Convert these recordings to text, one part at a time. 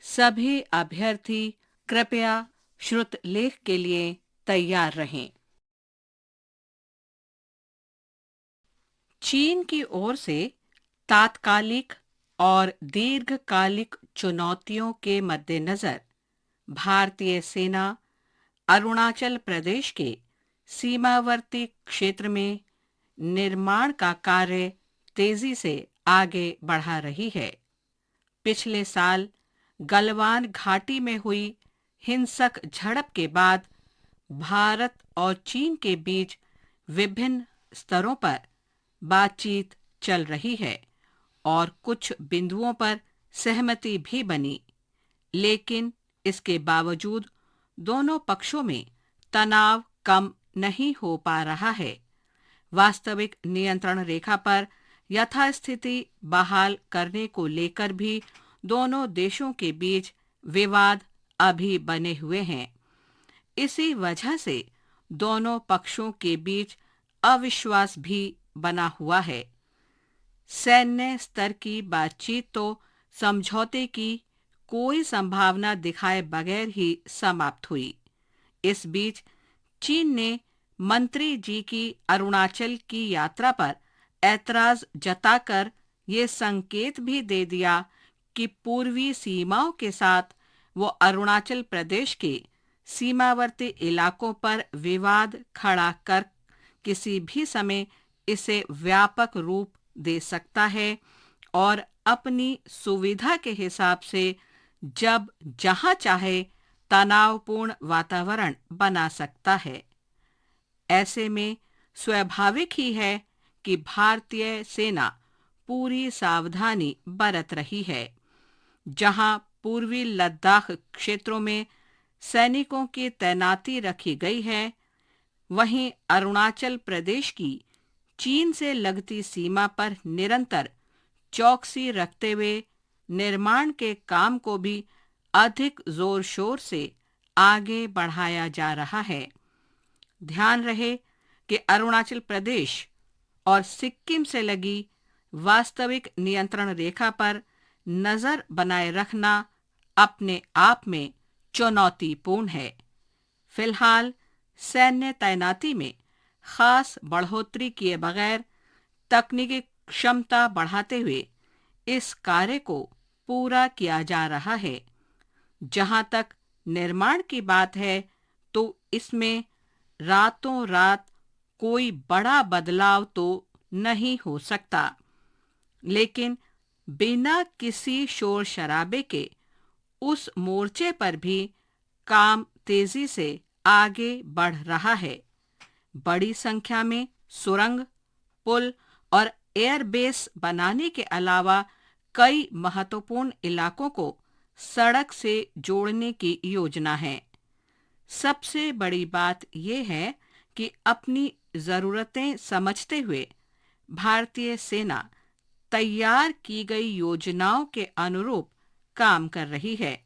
सभी अभ्यर्थी कृपया श्रुत लेख के लिए तैयार रहें। चीन की ओर से तात्कालिक और दीर्घकालिक चुनौतियों के मद्देनजर भारतीय सेना अरुणाचल प्रदेश के सीमावर्ती क्षेत्र में निर्माण का कार्य तेजी से आगे बढ़ा रही है। पिछले साल गलवान घाटी में हुई हिंसक झड़प के बाद भारत और चीन के बीच विभिन्न स्तरों पर बातचीत चल रही है और कुछ बिंदुओं पर सहमति भी बनी, लेकिन इसके बावजूद दोनों पक्षों में तनाव कम नहीं हो पा रहा है। वास्तविक नियंत्रण रेखा पर यथास्थिति बहाल करने को लेकर भी दोनों देशों के बीच विवाद अभी बने हुए हैं। इसी वजह से दोनों पक्षों के बीच अविश्वास भी बना हुआ है। सैन्य स्तर की बातचीत तो समझौते की कोई संभावना दिखाए बगैर ही समाप्त हुई। इस बीच चीन ने मंत्री जी की अरुणाचल की यात्रा पर ऐतराज जताकर ये संकेत भी दे दिया कि पूर्वी सीमाओं के साथ वो अरुणाचल प्रदेश के सीमावर्ती इलाकों पर विवाद खड़ा कर किसी भी समय इसे व्यापक रूप दे सकता है और अपनी सुविधा के हिसाब से जब जहां चाहे तनावपूर्ण वातावरण बना सकता है। ऐसे में स्वाभाविक ही है कि भारतीय सेना पूरी सावधानी बरत रही है। जहां पूर्वी लद्दाख क्षेत्रों में सैनिकों की तैनाती रखी गई है, वहीं अरुणाचल प्रदेश की चीन से लगती सीमा पर निरंतर चौकसी रखते हुए निर्माण के काम को भी अधिक जोर शोर से आगे बढ़ाया जा रहा है। ध्यान रहे कि अरुणाचल प्रदेश और सिक्किम से लगी वास्तविक नियंत्रण रेखा पर नजर बनाए रखना अपने आप में चुनौतीपूर्ण है। फिलहाल सैन्य तैनाती में खास बढ़ोतरी किए बगैर तकनीकी क्षमता बढ़ाते हुए इस कार्य को पूरा किया जा रहा है। जहां तक निर्माण की बात है तो इसमें रातों रात कोई बड़ा बदलाव तो नहीं हो सकता, लेकिन बिना किसी शोर शराबे के उस मोर्चे पर भी काम तेजी से आगे बढ़ रहा है। बड़ी संख्या में सुरंग, पुल और एयरबेस बनाने के अलावा कई महत्वपूर्ण इलाकों को सड़क से जोड़ने की योजना है। सबसे बड़ी बात यह है कि अपनी जरूरतें समझते हुए भारतीय सेना तैयार की गई योजनाओं के अनुरूप काम कर रही है।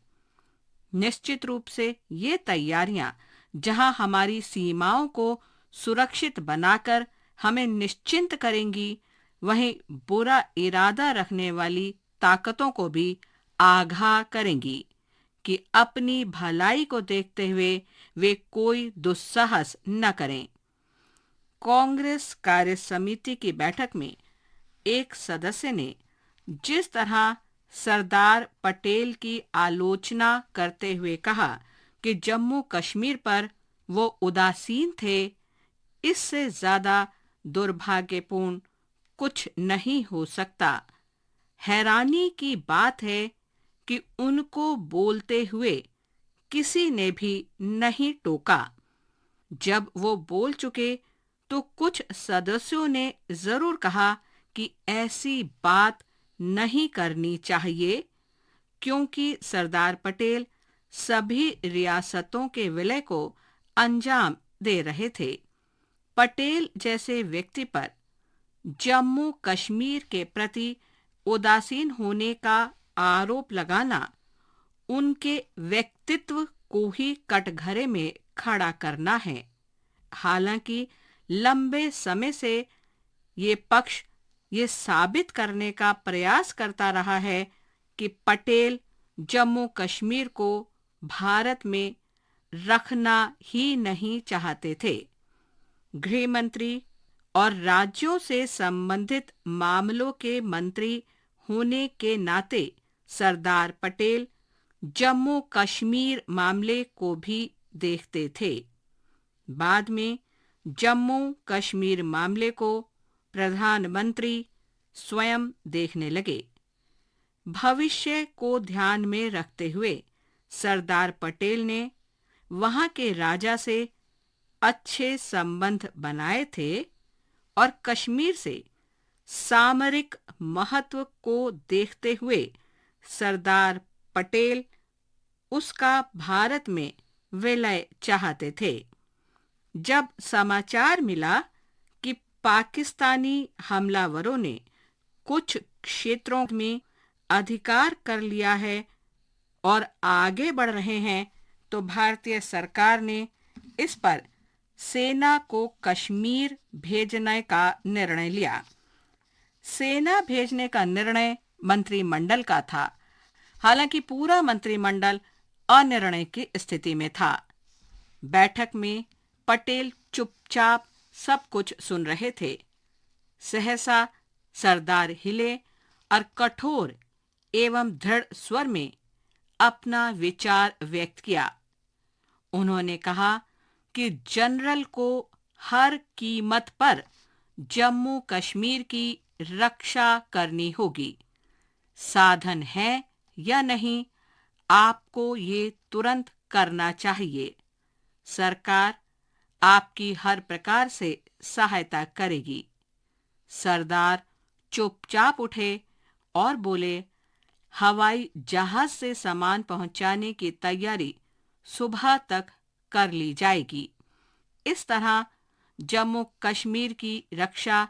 निश्चित रूप से ये तैयारियां जहां हमारी सीमाओं को सुरक्षित बनाकर हमें निश्चिंत करेंगी, वहीं बुरा इरादा रखने वाली ताकतों को भी आगाह करेंगी कि अपनी भलाई को देखते हुए वे कोई दुस्साहस न करें। कांग्रेस कार्य समिति की बैठक में एक सदस्य ने जिस तरह सरदार पटेल की आलोचना करते हुए कहा कि जम्मू कश्मीर पर वो उदासीन थे, इससे ज्यादा दुर्भाग्यपूर्ण कुछ नहीं हो सकता। हैरानी की बात है कि उनको बोलते हुए किसी ने भी नहीं टोका। जब वो बोल चुके तो कुछ सदस्यों ने जरूर कहा कि ऐसी बात नहीं करनी चाहिए, क्योंकि सरदार पटेल सभी रियासतों के विलय को अंजाम दे रहे थे। पटेल जैसे व्यक्ति पर जम्मू कश्मीर के प्रति उदासीन होने का आरोप लगाना उनके व्यक्तित्व को ही कटघरे में खड़ा करना है। हालांकि लंबे समय से ये पक्ष ये साबित करने का प्रयास करता रहा है कि पटेल जम्मू कश्मीर को भारत में रखना ही नहीं चाहते थे। गृह मंत्री और राज्यों से संबंधित मामलों के मंत्री होने के नाते सरदार पटेल जम्मू कश्मीर मामले को भी देखते थे। बाद में जम्मू कश्मीर मामले को प्रधानमंत्री स्वयं देखने लगे। भविष्य को ध्यान में रखते हुए सरदार पटेल ने वहां के राजा से अच्छे संबंध बनाए थे और कश्मीर से सामरिक महत्व को देखते हुए सरदार पटेल उसका भारत में विलय चाहते थे। जब समाचार मिला कि पाकिस्तानी हमलावरों ने कुछ क्षेत्रों में अधिकार कर लिया है और आगे बढ़ रहे हैं, तो भारतीय सरकार ने इस पर सेना को कश्मीर भेजने का निर्णय लिया। सेना भेजने का निर्णय मंत्रिमंडल का था। हालांकि पूरा मंत्रिमंडल अनिर्णय की स्थिति में था। बैठक में पटेल चुपचाप सब कुछ सुन रहे थे। सहसा सरदार हिले और कठोर एवं दृढ़ स्वर में अपना विचार व्यक्त किया। उन्होंने कहा कि जनरल को हर कीमत पर जम्मू कश्मीर की रक्षा करनी होगी। साधन है या नहीं, आपको ये तुरंत करना चाहिए। सरकार आपकी हर प्रकार से सहायता करेगी। सरदार चुपचाप उठे और बोले, हवाई जहाज से सामान पहुंचाने की तैयारी सुबह तक कर ली जाएगी। इस तरह जम्मू कश्मीर की रक्षा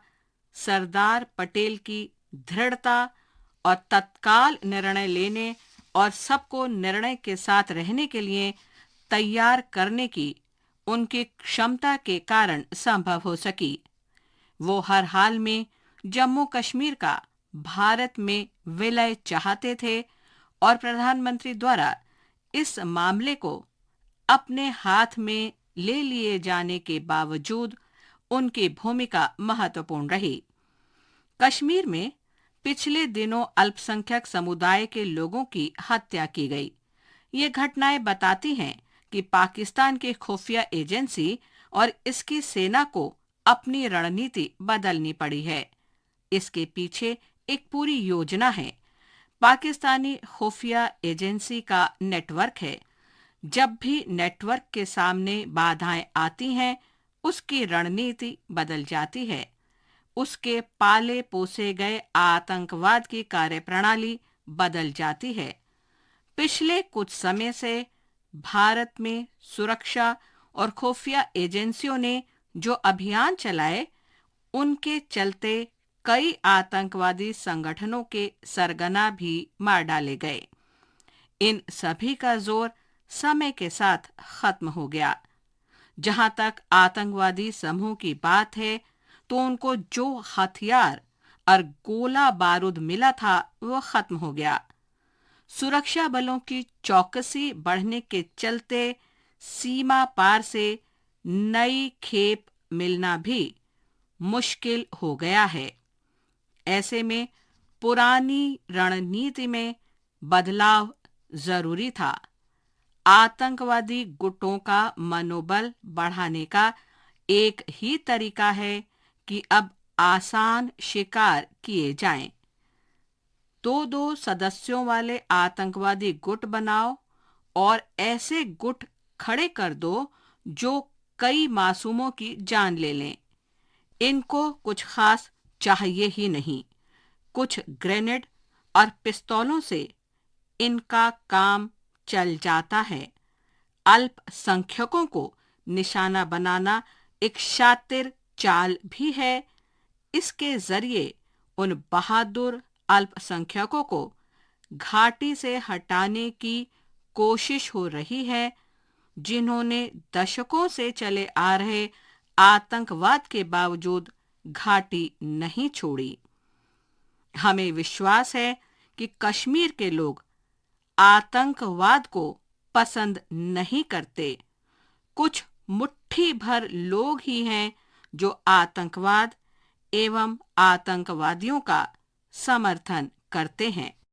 सरदार पटेल की दृढ़ता और तत्काल निर्णय लेने और सबको निर्णय के साथ रहने के लिए तैयार करने की उनकी क्षमता के कारण संभव हो सकी। वो हर हाल में जम्मू कश्मीर का भारत में विलय चाहते थे और प्रधानमंत्री द्वारा इस मामले को अपने हाथ में ले लिए जाने के बावजूद उनकी भूमिका महत्वपूर्ण रही। कश्मीर में पिछले दिनों अल्पसंख्यक समुदाय के लोगों की हत्या की गई। ये घटनाएं बताती हैं कि पाकिस्तान की खुफिया एजेंसी और इसकी सेना को अपनी रणनीति बदलनी पड़ी है। इसके पीछे एक पूरी योजना है। पाकिस्तानी खुफिया एजेंसी का नेटवर्क है। जब भी नेटवर्क के सामने बाधाएं आती हैं, उसकी रणनीति बदल जाती है। उसके पाले पोसे गए आतंकवाद की कार्यप्रणाली बदल जाती है। पिछले कुछ समय से भारत में सुरक्षा और खुफिया एजेंसियों ने जो अभियान चलाए, उनके चलते कई आतंकवादी संगठनों के सरगना भी मार डाले गए। इन सभी का जोर समय के साथ खत्म हो गया। जहां तक आतंकवादी समूह की बात है, तो उनको जो हथियार और गोला बारूद मिला था, वो खत्म हो गया। सुरक्षा बलों की चौकसी बढ़ने के चलते सीमा पार से नई खेप मिलना भी मुश्किल हो गया है। ऐसे में पुरानी रणनीति में बदलाव जरूरी था। आतंकवादी गुटों का मनोबल बढ़ाने का एक ही तरीका है कि अब आसान शिकार किए जाएं। दो सदस्यों वाले आतंकवादी गुट बनाओ और ऐसे गुट खड़े कर दो जो कई मासूमों की जान ले लें। इनको कुछ खास चाहिए ही नहीं। कुछ ग्रेनेड और पिस्तौलों से इनका काम चल जाता है। अल्पसंख्यकों को निशाना बनाना एक शातिर चाल भी है। इसके जरिए उन बहादुर अल्पसंख्यकों को घाटी से हटाने की कोशिश हो रही है, जिन्होंने दशकों से चले आ रहे आतंकवाद के बावजूद घाटी नहीं छोड़ी। हमें विश्वास है कि कश्मीर के लोग आतंकवाद को पसंद नहीं करते। कुछ मुट्ठी भर लोग ही हैं जो आतंकवाद एवं आतंकवादियों का समर्थन करते हैं।